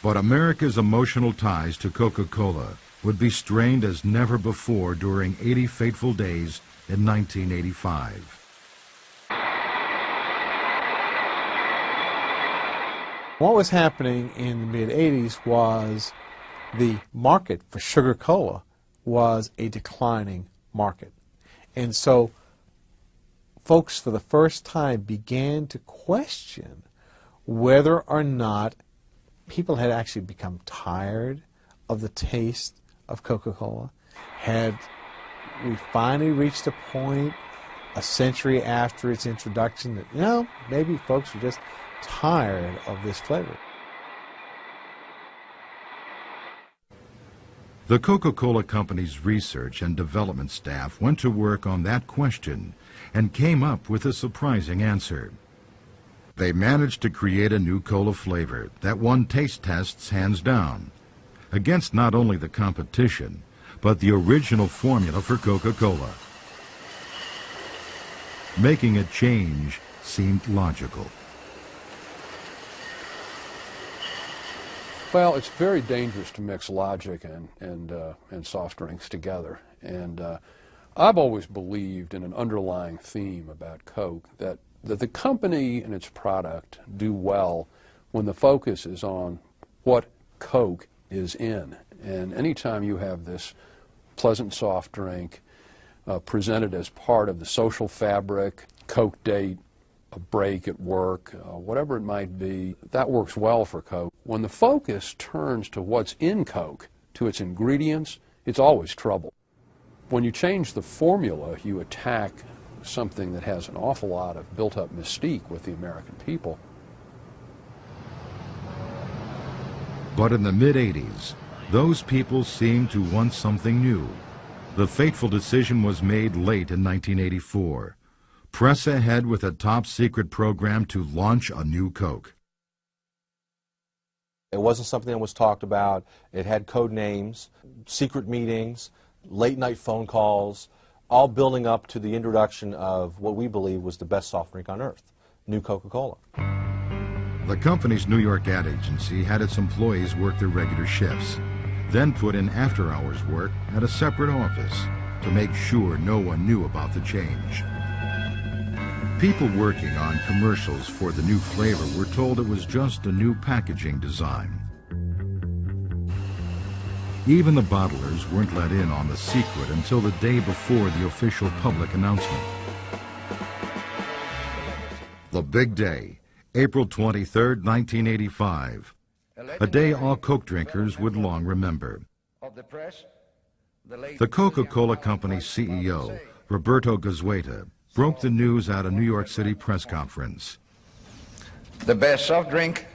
But America's emotional ties to Coca-Cola would be strained as never before during 80 fateful days in 1985. What was happening in the mid-'80s was the market for sugar cola was a declining market. And so folks for the first time began to question whether or not people had actually become tired of the taste of Coca-Cola. Had we finally reached a point a century after its introduction that, you know, maybe folks were just tired of this flavor? The Coca-Cola Company's research and development staff went to work on that question and came up with a surprising answer. They managed to create a new cola flavor that won taste tests hands down, against not only the competition, but the original formula for Coca-Cola. Making a change seemed logical. Well, it's very dangerous to mix logic and soft drinks together. And I've always believed in an underlying theme about Coke, that the company and its product do well when the focus is on what Coke is in. And anytime you have this pleasant soft drink presented as part of the social fabric, Coke date, a break at work, whatever it might be, that works well for Coke. When the focus turns to what's in Coke, to its ingredients, it's always trouble. When you change the formula, you attack something that has an awful lot of built-up mystique with the American people. But in the mid-'80s, those people seemed to want something new. The fateful decision was made late in 1984. Press ahead with a top-secret program to launch a new Coke. It wasn't something that was talked about. It had code names, secret meetings, late-night phone calls, all building up to the introduction of what we believe was the best soft drink on earth, New Coca-Cola. The company's New York ad agency had its employees work their regular shifts, then put in after-hours work at a separate office to make sure no one knew about the change. People working on commercials for the new flavor were told it was just a new packaging design. Even the bottlers weren't let in on the secret until the day before the official public announcement. The big day, April 23, 1985, a day all Coke drinkers would long remember. The Coca-Cola Company's CEO, Roberto Goizueta, broke the news at a New York City press conference. The best soft drink,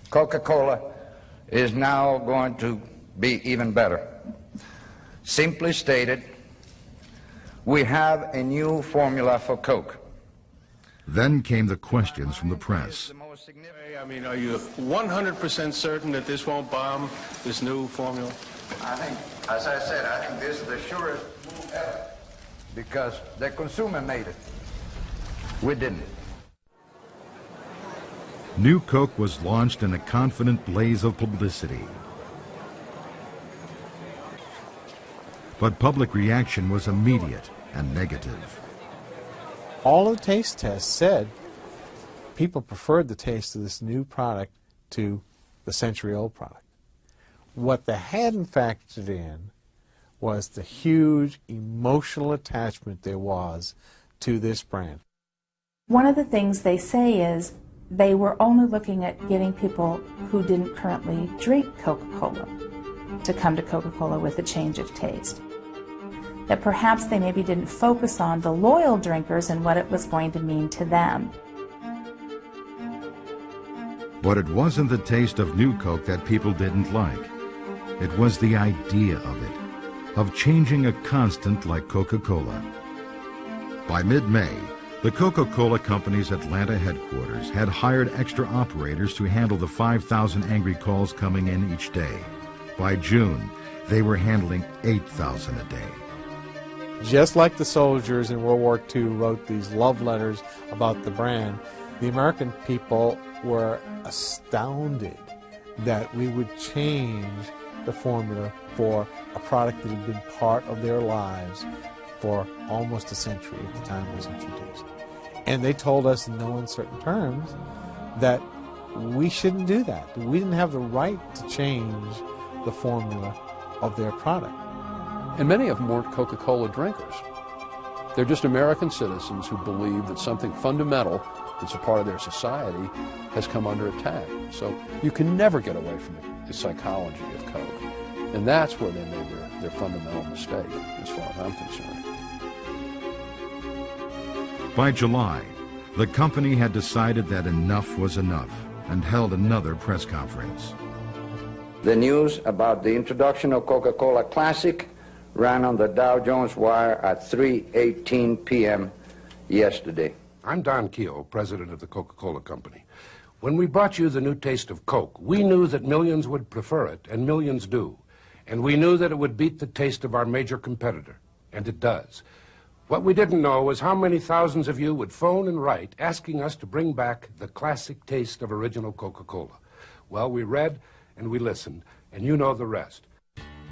Coca-Cola, is now going to be even better. Simply stated, we have a new formula for Coke. Then came the questions from the press. I mean, are you 100% certain that this won't bomb, this new formula? I think, as I said, I think this is the surest move ever, because the consumer made it. We didn't. New Coke was launched in a confident blaze of publicity. But public reaction was immediate and negative. All of the taste tests said people preferred the taste of this new product to the century-old product. What they hadn't factored in was the huge emotional attachment there was to this brand. One of the things they say is they were only looking at getting people who didn't currently drink Coca-Cola to come to Coca-Cola with a change of taste. That perhaps they maybe didn't focus on the loyal drinkers and what it was going to mean to them. But it wasn't the taste of New Coke that people didn't like. It was the idea of it, of changing a constant like Coca-Cola. By mid-May, the Coca-Cola Company's Atlanta headquarters had hired extra operators to handle the 5,000 angry calls coming in each day. By June, they were handling 8,000 a day. Just like the soldiers in World War II wrote these love letters about the brand, the American people were astounded that we would change the formula for a product that had been part of their lives for almost a century at the time it was introduced. And they told us in no uncertain terms that we shouldn't do that. We didn't have the right to change the formula of their product. And many of them weren't Coca-Cola drinkers. They're just American citizens who believe that something fundamental that's a part of their society has come under attack. So you can never get away from the psychology of Coke. And that's where they made their fundamental mistake, as far as I'm concerned. By July, the company had decided that enough was enough and held another press conference. The news about the introduction of Coca-Cola Classic ran on the Dow Jones Wire at 3:18 p.m. yesterday. I'm Don Keogh, president of the Coca-Cola Company. When we brought you the new taste of Coke, we knew that millions would prefer it, and millions do. And we knew that it would beat the taste of our major competitor, and it does. What we didn't know was how many thousands of you would phone and write asking us to bring back the classic taste of original Coca-Cola. Well, we read and we listened, and you know the rest.